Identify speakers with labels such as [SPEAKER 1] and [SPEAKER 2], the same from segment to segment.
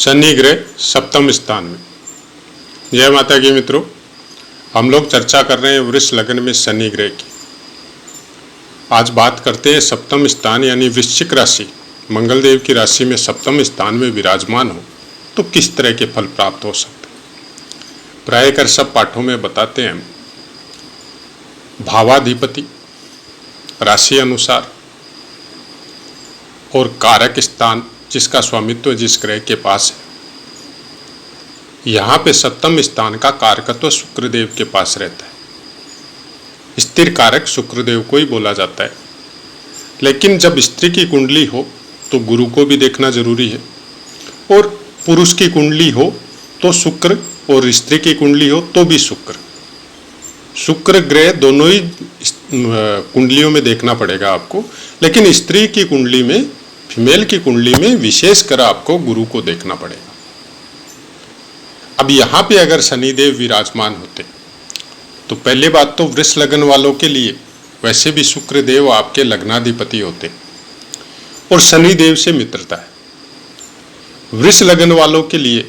[SPEAKER 1] शनि ग्रह सप्तम स्थान में। जय माता की मित्रों, हम लोग चर्चा कर रहे हैं वृष लग्न में शनि ग्रह की। आज बात करते हैं सप्तम स्थान यानी वृश्चिक राशि, मंगल देव की राशि में सप्तम स्थान में विराजमान हो तो किस तरह के फल प्राप्त हो सकते हैं। प्राय कर सब पाठों में बताते हैं हम, भावाधिपति राशि अनुसार और कारक स्थान जिसका स्वामित्व जिस ग्रह के पास है, यहाँ पे सप्तम स्थान का कारकत्व शुक्रदेव के पास रहता है। स्थिर कारक शुक्रदेव को ही बोला जाता है, लेकिन जब स्त्री की कुंडली हो तो गुरु को भी देखना जरूरी है, और पुरुष की कुंडली हो तो शुक्र और स्त्री की कुंडली हो तो भी शुक्र ग्रह दोनों ही कुंडलियों में देखना पड़ेगा आपको, लेकिन स्त्री की कुंडली में, फीमेल की कुंडली में विशेषकर आपको गुरु को देखना पड़ेगा। अब यहाँ पे अगर शनिदेव विराजमान होते तो पहले बात तो वृष लग्न वालों के लिए वैसे भी शुक्रदेव आपके लग्नाधिपति होते और शनिदेव से मित्रता है। वृष लग्न वालों के लिए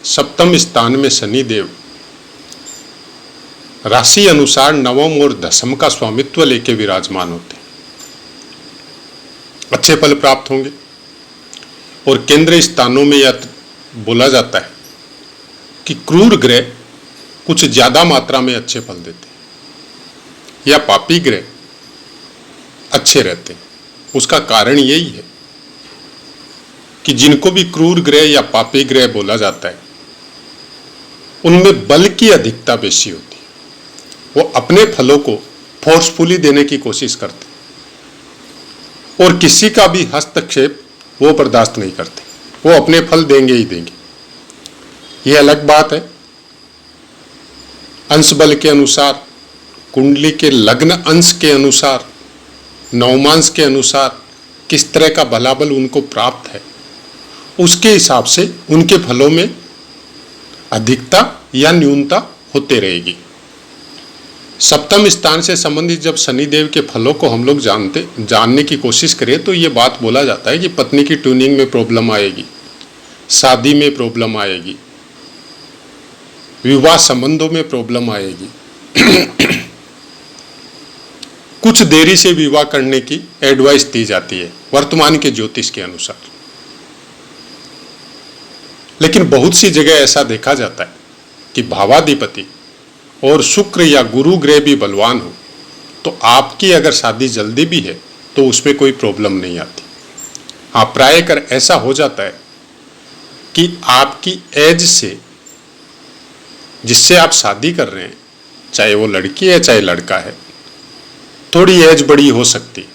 [SPEAKER 1] सप्तम स्थान में शनिदेव राशि अनुसार नवम और दशम का स्वामित्व लेके विराजमान होते, अच्छे फल प्राप्त होंगे। और केंद्र स्थानों में यह बोला जाता है कि क्रूर ग्रह कुछ ज्यादा मात्रा में अच्छे फल देते हैं या पापी ग्रह अच्छे रहते हैं। उसका कारण यही है कि जिनको भी क्रूर ग्रह या पापी ग्रह बोला जाता है, उनमें बल की अधिकता बेशी होती है। वो अपने फलों को फोर्सफुली देने की कोशिश करते और किसी का भी हस्तक्षेप वो बर्दाश्त नहीं करते, वो अपने फल देंगे ही देंगे। ये अलग बात है, अंश बल के अनुसार, कुंडली के लग्न अंश के अनुसार, नवमांश के अनुसार किस तरह का बलाबल उनको प्राप्त है, उसके हिसाब से उनके फलों में अधिकता या न्यूनता होते रहेगी। सप्तम स्थान से संबंधित जब शनिदेव के फलों को हम लोग जानने की कोशिश करें तो ये बात बोला जाता है कि पत्नी की ट्यूनिंग में प्रॉब्लम आएगी, शादी में प्रॉब्लम आएगी, विवाह संबंधों में प्रॉब्लम आएगी, कुछ देरी से विवाह करने की एडवाइस दी जाती है वर्तमान के ज्योतिष के अनुसार। लेकिन बहुत सी जगह ऐसा देखा जाता है कि भावाधिपति और शुक्र या गुरु ग्रह भी बलवान हो तो आपकी अगर शादी जल्दी भी है तो उसमें कोई प्रॉब्लम नहीं आती। हाँ, प्राय कर ऐसा हो जाता है कि आपकी एज से, जिससे आप शादी कर रहे हैं, चाहे वो लड़की है चाहे लड़का है, थोड़ी एज बड़ी हो सकती।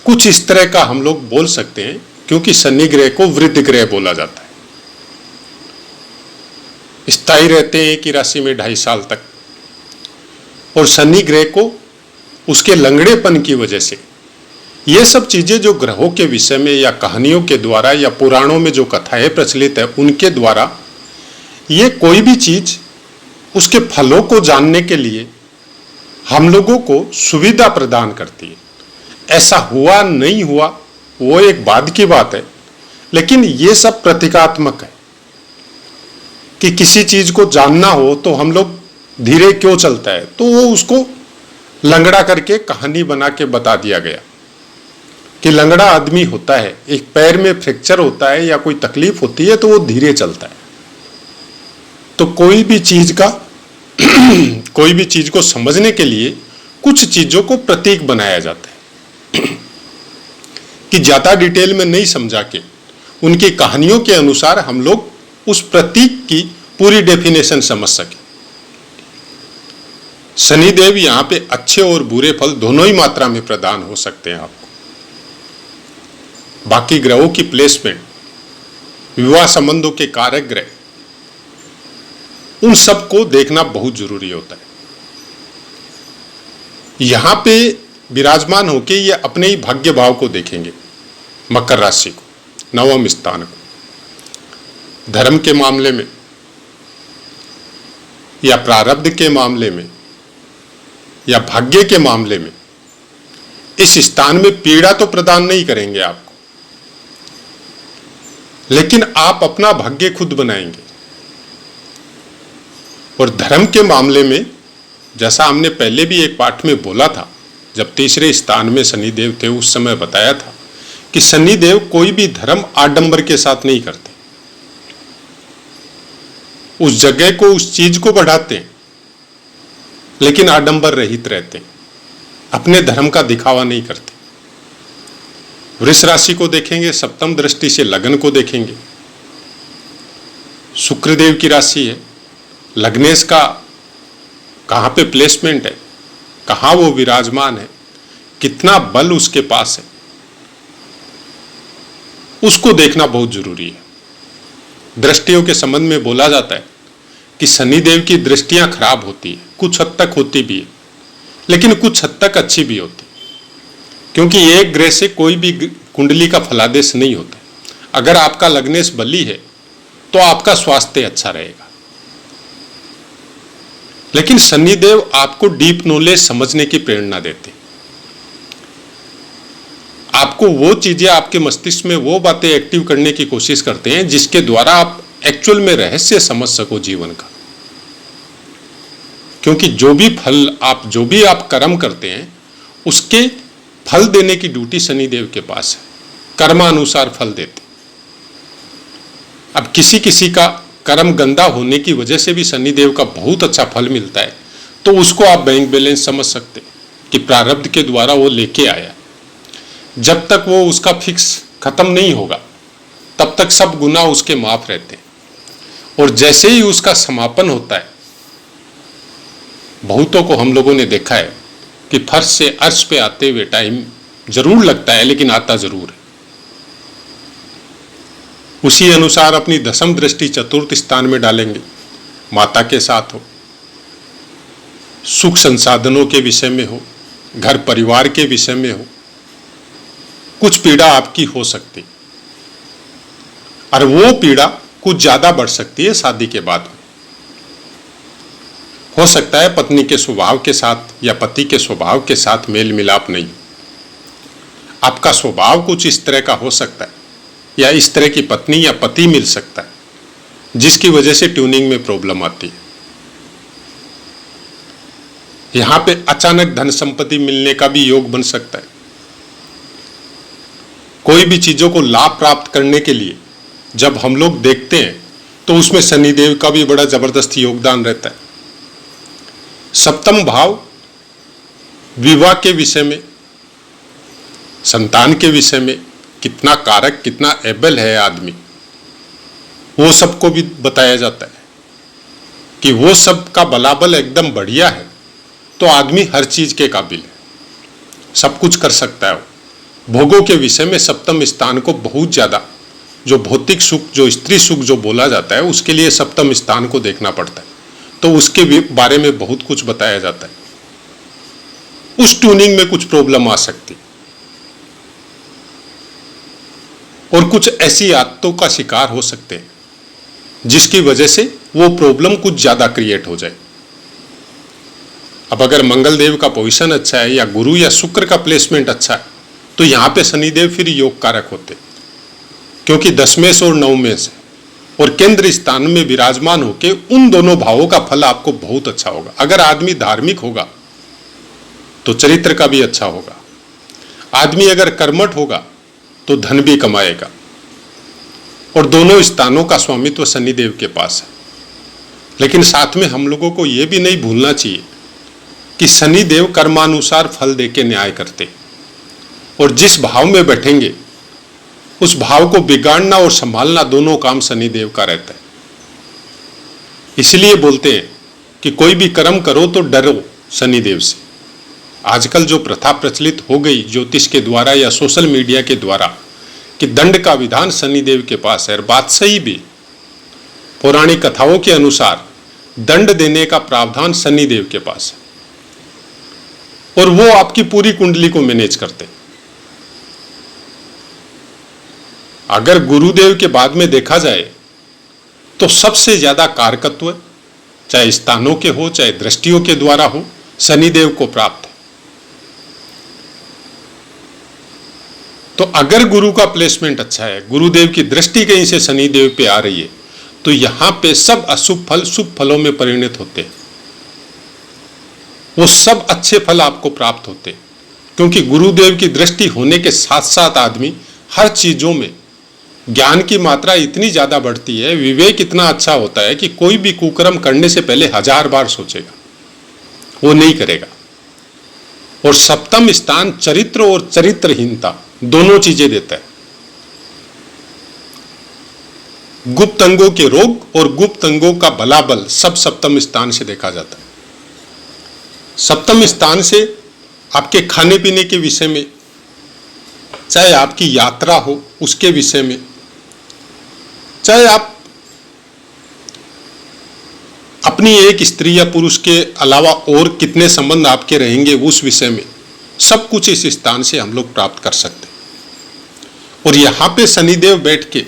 [SPEAKER 1] कुछ इस तरह का हम लोग बोल सकते हैं, क्योंकि शनि ग्रह को वृद्ध ग्रह बोला जाता है। स्थायी रहते हैं एक ही राशि में 2.5 साल तक, और शनि ग्रह को उसके लंगड़ेपन की वजह से ये सब चीजें जो ग्रहों के विषय में या कहानियों के द्वारा या पुराणों में जो कथाएं प्रचलित है उनके द्वारा ये कोई भी चीज उसके फलों को जानने के लिए हम लोगों को सुविधा प्रदान करती है। ऐसा हुआ नहीं हुआ वो एक बाद की बात है, लेकिन ये सब प्रतीकात्मक है कि किसी चीज को जानना हो तो हम लोग धीरे क्यों चलता है, तो वो उसको लंगड़ा करके कहानी बना के बता दिया गया कि लंगड़ा आदमी होता है, एक पैर में फ्रैक्चर होता है या कोई तकलीफ होती है तो वो धीरे चलता है। तो कोई भी चीज को समझने के लिए कुछ चीजों को प्रतीक बनाया जाता है कि ज्यादा डिटेल में नहीं समझा के उनकी कहानियों के अनुसार हम लोग उस प्रतीक की पूरी डेफिनेशन समझ सके। शनिदेव यहां पे अच्छे और बुरे फल दोनों ही मात्रा में प्रदान हो सकते हैं आपको। बाकी ग्रहों की प्लेसमेंट, विवाह संबंधों के कारक ग्रह, उन सब को देखना बहुत जरूरी होता है। यहां पे विराजमान होके ये अपने ही भाग्य भाव को देखेंगे, मकर राशि को, नवम स्थान को। धर्म के मामले में या प्रारब्ध के मामले में या भाग्य के मामले में इस स्थान में पीड़ा तो प्रदान नहीं करेंगे आपको, लेकिन आप अपना भाग्य खुद बनाएंगे। और धर्म के मामले में जैसा हमने पहले भी एक पाठ में बोला था, जब तीसरे स्थान में शनिदेव थे उस समय बताया था कि शनिदेव कोई भी धर्म आडंबर के साथ नहीं करते। उस जगह को, उस चीज को बढ़ाते हैं, लेकिन आडंबर रहित रहते हैं, अपने धर्म का दिखावा नहीं करते। वृष राशि को देखेंगे, सप्तम दृष्टि से लगन को देखेंगे। शुक्रदेव की राशि है, लग्नेश का कहां पे प्लेसमेंट है, कहां वो विराजमान है, कितना बल उसके पास है, उसको देखना बहुत जरूरी है। दृष्टियों के संबंध में बोला जाता है कि शनिदेव की दृष्टियां खराब होती है, कुछ हद तक होती भी है, लेकिन कुछ हद तक अच्छी भी होती है, क्योंकि एक ग्रह से कोई भी कुंडली का फलादेश नहीं होता। अगर आपका लग्नेश बली है तो आपका स्वास्थ्य अच्छा रहेगा, लेकिन शनिदेव आपको डीप नॉलेज समझने की प्रेरणा देते, आपको वो चीजें, आपके मस्तिष्क में वो बातें एक्टिव करने की कोशिश करते हैं जिसके द्वारा आप एक्चुअल में रहस्य समझ सको जीवन का। क्योंकि जो भी आप कर्म करते हैं उसके फल देने की ड्यूटी शनिदेव के पास है, कर्मानुसार फल देते। अब किसी किसी का कर्म गंदा होने की वजह से भी शनिदेव का बहुत अच्छा फल मिलता है, तो उसको आप बैंक बैलेंस समझ सकते कि प्रारब्ध के द्वारा वो लेके आया। जब तक वो उसका फिक्स खत्म नहीं होगा तब तक सब गुनाह उसके माफ रहते हैं, और जैसे ही उसका समापन होता है, बहुतों को हम लोगों ने देखा है कि फर्श से अर्श पे आते हुए टाइम जरूर लगता है, लेकिन आता जरूर है। उसी अनुसार अपनी दशम दृष्टि चतुर्थ स्थान में डालेंगे, माता के साथ हो, सुख संसाधनों के विषय में हो, घर परिवार के विषय में हो, कुछ पीड़ा आपकी हो सकती, और वो पीड़ा कुछ ज्यादा बढ़ सकती है शादी के बाद में। हो सकता है पत्नी के स्वभाव के साथ या पति के स्वभाव के साथ मेल मिलाप नहीं, आपका स्वभाव कुछ इस तरह का हो सकता है, या इस तरह की पत्नी या पति मिल सकता है जिसकी वजह से ट्यूनिंग में प्रॉब्लम आती है। यहां पे अचानक धन संपत्ति मिलने का भी योग बन सकता है। कोई भी चीजों को लाभ प्राप्त करने के लिए जब हम लोग देखते हैं तो उसमें शनिदेव का भी बड़ा जबरदस्त योगदान रहता है। सप्तम भाव विवाह के विषय में, संतान के विषय में कितना कारक, कितना एबल है आदमी, वो सबको भी बताया जाता है कि वो सब का बलाबल एकदम बढ़िया है तो आदमी हर चीज के काबिल है, सब कुछ कर सकता है। भोगों के विषय में सप्तम स्थान को बहुत ज्यादा, जो भौतिक सुख, जो स्त्री सुख जो बोला जाता है, उसके लिए सप्तम स्थान को देखना पड़ता है, तो उसके बारे में बहुत कुछ बताया जाता है। उस ट्यूनिंग में कुछ प्रॉब्लम आ सकती, और कुछ ऐसी आदतों का शिकार हो सकते हैं जिसकी वजह से वो प्रॉब्लम कुछ ज्यादा क्रिएट हो जाए। अब अगर मंगल देव का पोजीशन अच्छा है या गुरु या शुक्र का प्लेसमेंट अच्छा है, तो यहां पे शनिदेव फिर योग कारक होते, क्योंकि दशमेश और नवमेश है, और केंद्र स्थान में विराजमान होके उन दोनों भावों का फल आपको बहुत अच्छा होगा। अगर आदमी धार्मिक होगा तो चरित्र का भी अच्छा होगा, आदमी अगर कर्मठ होगा तो धन भी कमाएगा, और दोनों स्थानों का स्वामित्व शनिदेव के पास है। लेकिन साथ में हम लोगों को यह भी नहीं भूलना चाहिए कि शनिदेव कर्मानुसार फल देके न्याय करते, और जिस भाव में बैठेंगे उस भाव को बिगाड़ना और संभालना दोनों काम शनिदेव का रहता है। इसलिए बोलते हैं कि कोई भी कर्म करो तो डरो शनिदेव से। आजकल जो प्रथा प्रचलित हो गई ज्योतिष के द्वारा या सोशल मीडिया के द्वारा कि दंड का विधान शनिदेव के पास है, और बात सही भी, पौराणिक कथाओं के अनुसार दंड देने का प्रावधान शनिदेव के पास है, और वो आपकी पूरी कुंडली को मैनेज करते हैं। अगर गुरुदेव के बाद में देखा जाए तो सबसे ज्यादा कारकत्व चाहे स्थानों के हो चाहे दृष्टियों के द्वारा हो, शनिदेव को प्राप्त है। तो अगर गुरु का प्लेसमेंट अच्छा है, गुरुदेव की दृष्टि कहीं से शनिदेव पे आ रही है, तो यहां पे सब अशुभ फल शुभ फलों में परिणत होते हैं। वो सब अच्छे फल आपको प्राप्त होते हैं, क्योंकि गुरुदेव की दृष्टि होने के साथ साथ आदमी हर चीजों में ज्ञान की मात्रा इतनी ज्यादा बढ़ती है, विवेक इतना अच्छा होता है कि कोई भी कुकर्म करने से पहले 1000 बार सोचेगा, वो नहीं करेगा। और सप्तम स्थान चरित्र और चरित्रहीनता दोनों चीजें देता है। गुप्त अंगों के रोग और गुप्त अंगों का बलाबल सब सप्तम स्थान से देखा जाता है। सप्तम स्थान से आपके खाने पीने के विषय में, चाहे आपकी यात्रा हो उसके विषय में, चाहे आप अपनी एक स्त्री या पुरुष के अलावा और कितने संबंध आपके रहेंगे उस विषय में, सब कुछ इस स्थान से हम लोग प्राप्त कर सकते हैं। और यहां पे शनिदेव बैठ के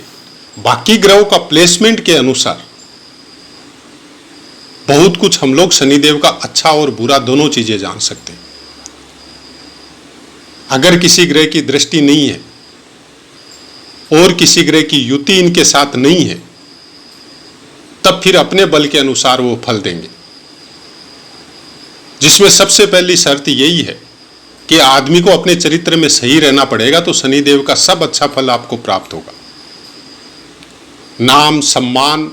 [SPEAKER 1] बाकी ग्रहों का प्लेसमेंट के अनुसार बहुत कुछ हम लोग शनिदेव का अच्छा और बुरा दोनों चीजें जान सकते हैं। अगर किसी ग्रह की दृष्टि नहीं है और किसी ग्रह की युति इनके साथ नहीं है, तब फिर अपने बल के अनुसार वो फल देंगे, जिसमें सबसे पहली शर्त यही है कि आदमी को अपने चरित्र में सही रहना पड़ेगा, तो शनिदेव का सब अच्छा फल आपको प्राप्त होगा। नाम, सम्मान,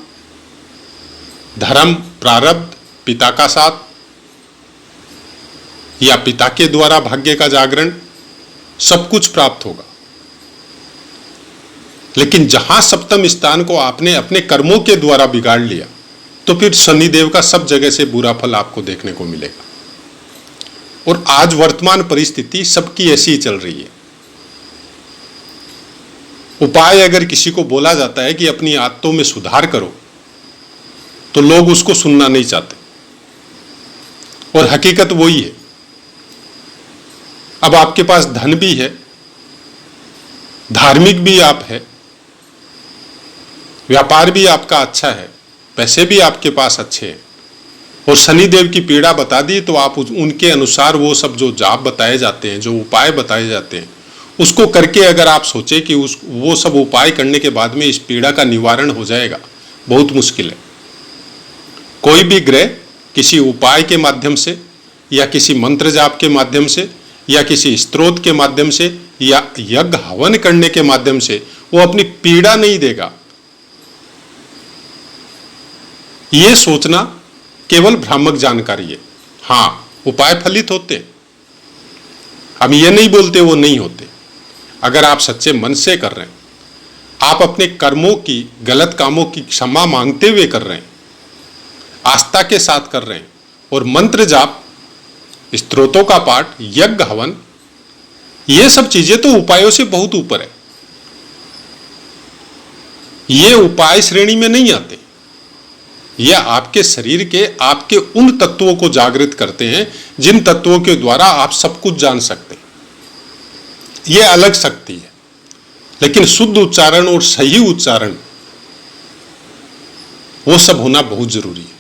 [SPEAKER 1] धर्म, प्रारब्ध, पिता का साथ या पिता के द्वारा भाग्य का जागरण, सब कुछ प्राप्त होगा। लेकिन जहां सप्तम स्थान को आपने अपने कर्मों के द्वारा बिगाड़ लिया, तो फिर शनिदेव का सब जगह से बुरा फल आपको देखने को मिलेगा। और आज वर्तमान परिस्थिति सबकी ऐसी ही चल रही है। उपाय अगर किसी को बोला जाता है कि अपनी आदतों में सुधार करो, तो लोग उसको सुनना नहीं चाहते, और हकीकत वही है। अब आपके पास धन भी है, धार्मिक भी आप है, व्यापार भी आपका अच्छा है, पैसे भी आपके पास अच्छे हैं, और शनिदेव की पीड़ा बता दी, तो आप उनके अनुसार वो सब जो जाप बताए जाते हैं, जो उपाय बताए जाते हैं, उसको करके अगर आप सोचे कि वो सब उपाय करने के बाद में इस पीड़ा का निवारण हो जाएगा, बहुत मुश्किल है। कोई भी ग्रह किसी उपाय के माध्यम से या किसी मंत्र जाप के माध्यम से या किसी स्तोत्र के माध्यम से या यज्ञ हवन करने के माध्यम से वो अपनी पीड़ा नहीं देगा, ये सोचना केवल भ्रामक जानकारी है। हां, उपाय फलित होते हैं, हम ये नहीं बोलते वो नहीं होते। अगर आप सच्चे मन से कर रहे हैं, आप अपने कर्मों की, गलत कामों की क्षमा मांगते हुए कर रहे हैं, आस्था के साथ कर रहे हैं, और मंत्र जाप, स्तोत्रों का पाठ, यज्ञ हवन, ये सब चीजें तो उपायों से बहुत ऊपर है। ये उपाय श्रेणी में नहीं आते। ये आपके शरीर के, आपके उन तत्वों को जागृत करते हैं जिन तत्वों के द्वारा आप सब कुछ जान सकते हैं। ये अलग शक्ति है, लेकिन शुद्ध उच्चारण और सही उच्चारण, वो सब होना बहुत जरूरी है।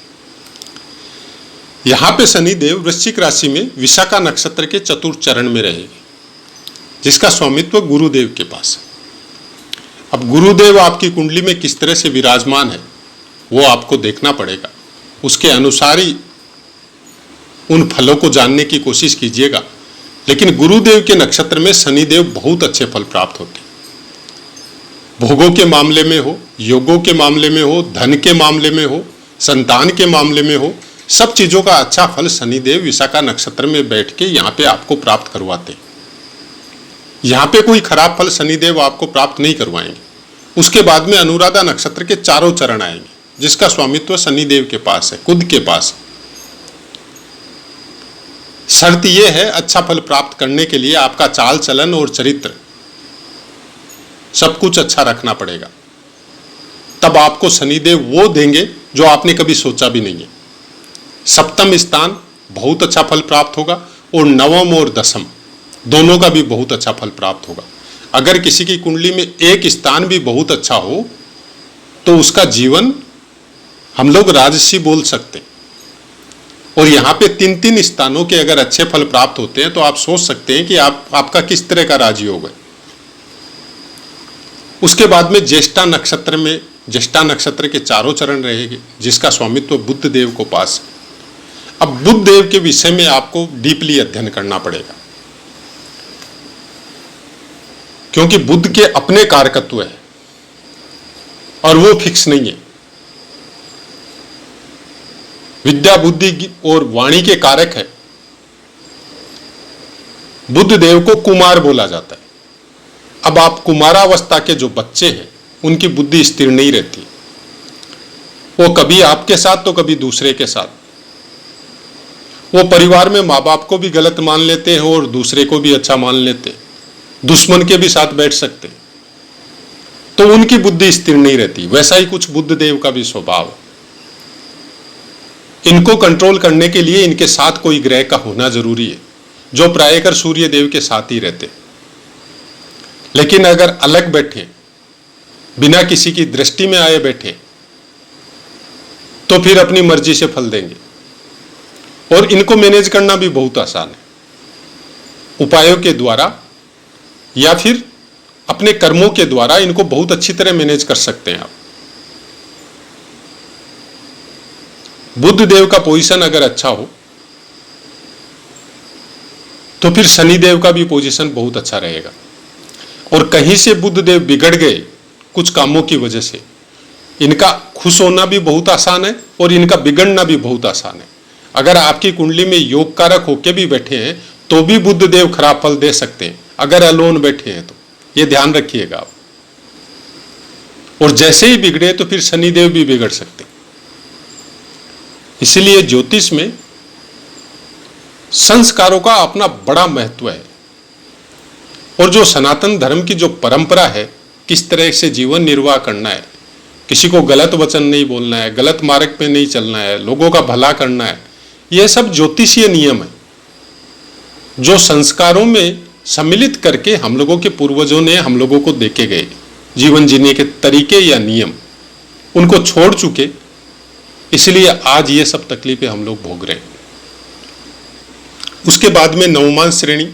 [SPEAKER 1] यहां पे शनिदेव वृश्चिक राशि में विशाखा नक्षत्र के चतुर्थ चरण में रहेंगे, जिसका स्वामित्व गुरुदेव के पास है। अब गुरुदेव आपकी कुंडली में किस तरह से विराजमान है, वो आपको देखना पड़ेगा। उसके अनुसार ही उन फलों को जानने की कोशिश कीजिएगा। लेकिन गुरुदेव के नक्षत्र में शनिदेव बहुत अच्छे फल प्राप्त होते हैं। भोगों के मामले में हो, योगों के मामले में हो, धन के मामले में हो, संतान के मामले में हो, सब चीजों का अच्छा फल शनिदेव विशाखा नक्षत्र में बैठ के यहाँ पे आपको प्राप्त करवाते हैं। यहाँ पे कोई खराब फल शनिदेव आपको प्राप्त नहीं करवाएंगे। उसके बाद में अनुराधा नक्षत्र के चारों चरण आएंगे, जिसका स्वामित्व शनिदेव के पास है, खुद के पास। शर्त यह है, अच्छा फल प्राप्त करने के लिए आपका चाल चलन और चरित्र सब कुछ अच्छा रखना पड़ेगा। तब आपको शनिदेव वो देंगे जो आपने कभी सोचा भी नहीं है। सप्तम स्थान बहुत अच्छा फल प्राप्त होगा, और नवम और दसम दोनों का भी बहुत अच्छा फल प्राप्त होगा। अगर किसी की कुंडली में एक स्थान भी बहुत अच्छा हो, तो उसका जीवन हम लोग राजसी बोल सकते हैं। और यहाँ पे 3-3 स्थानों के अगर अच्छे फल प्राप्त होते हैं, तो आप सोच सकते हैं कि आपका किस तरह का राजयोग है। उसके बाद में ज्येष्ठा नक्षत्र में, ज्येष्ठा नक्षत्र के चारों चरण रहेंगे, जिसका स्वामित्व बुध देव को पास है। अब बुध देव के विषय में आपको डीपली अध्ययन करना पड़ेगा, क्योंकि बुध के अपने कारकत्व है और वो फिक्स नहीं है। विद्या, बुद्धि और वाणी के कारक है। बुध देव को कुमार बोला जाता है। अब आप कुमारावस्था के जो बच्चे हैं उनकी बुद्धि स्थिर नहीं रहती, वो कभी आपके साथ तो कभी दूसरे के साथ। वो परिवार में माँ बाप को भी गलत मान लेते हैं और दूसरे को भी अच्छा मान लेते, दुश्मन के भी साथ बैठ सकते, तो उनकी बुद्धि स्थिर नहीं रहती। वैसा ही कुछ बुध देव का भी स्वभाव है। इनको कंट्रोल करने के लिए इनके साथ कोई ग्रह का होना जरूरी है, जो प्रायकर सूर्य देव के साथ ही रहते। लेकिन अगर अलग बैठे, बिना किसी की दृष्टि में आए बैठे, तो फिर अपनी मर्जी से फल देंगे। और इनको मैनेज करना भी बहुत आसान है, उपायों के द्वारा या फिर अपने कर्मों के द्वारा इनको बहुत अच्छी तरह मैनेज कर सकते हैं आप। बुध देव का पोजीशन अगर अच्छा हो तो फिर शनि देव का भी पोजीशन बहुत अच्छा रहेगा। और कहीं से बुध देव बिगड़ गए कुछ कामों की वजह से, इनका खुश होना भी बहुत आसान है और इनका बिगड़ना भी बहुत आसान है। अगर आपकी कुंडली में योग कारक होके भी बैठे हैं तो भी बुध देव खराब फल दे सकते हैं, अगर अलोन बैठे हैं तो। ये ध्यान रखिएगा आप। और जैसे ही बिगड़े तो फिर शनि देव भी बिगड़ सकते हैं। इसलिए ज्योतिष में संस्कारों का अपना बड़ा महत्व है। और जो सनातन धर्म की जो परंपरा है, किस तरह से जीवन निर्वाह करना है, किसी को गलत वचन नहीं बोलना है, गलत मार्ग पे नहीं चलना है, लोगों का भला करना है, यह सब ज्योतिषीय नियम है जो संस्कारों में सम्मिलित करके हम लोगों के पूर्वजों ने हम लोगों को देके गए जीवन जीने के तरीके या नियम, उनको छोड़ चुके। इसलिए आज ये सब तकलीफें हम लोग भोग रहे हैं। उसके बाद में नवमांश श्रेणी,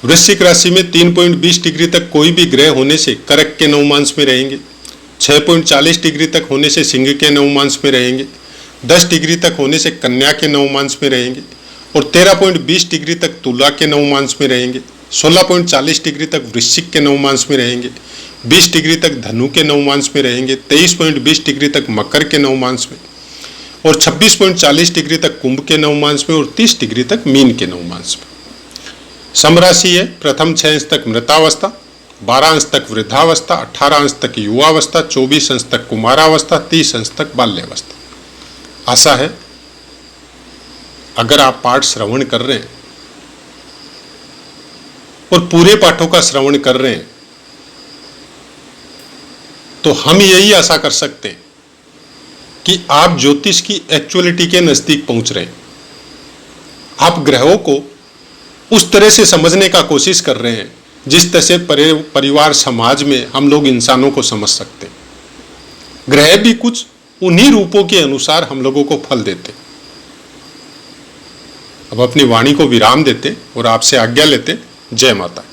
[SPEAKER 1] वृश्चिक राशि में 3.20 डिग्री तक कोई भी ग्रह होने से कर्क के नवमांश में रहेंगे, 6.40 डिग्री तक होने से सिंह के नवमांश में रहेंगे, 10 डिग्री तक होने से कन्या के नवमांश में रहेंगे और 13.20 डिग्री तक तुला के नवमांश में रहेंगे, 16.40 डिग्री तक वृश्चिक के नवमांश में रहेंगे, 20 डिग्री तक धनु के नवमांश में रहेंगे, 23.20 डिग्री तक मकर के नवमांश में और 26.40 डिग्री तक कुंभ के नवमांश में और 30 डिग्री तक मीन के नवमांश में। समराशि है, प्रथम 6 अंश तक मृतावस्था, 12 अंश तक वृद्धावस्था, 18 अंश तक युवावस्था, 24 अंश तक कुमारावस्था, 30 अंश तक बाल्यावस्था। आशा है अगर आप पाठ श्रवण कर रहे हैं और पूरे पाठों का श्रवण कर रहे हैं तो हम यही आशा कर सकते हैं कि आप ज्योतिष की एक्चुअलिटी के नजदीक पहुंच रहे हैं। आप ग्रहों को उस तरह से समझने का कोशिश कर रहे हैं जिस तरह से परिवार समाज में हम लोग इंसानों को समझ सकते हैं। ग्रह भी कुछ उन्हीं रूपों के अनुसार हम लोगों को फल देते। अब अपनी वाणी को विराम देते और आपसे आज्ञा लेते। जय माता।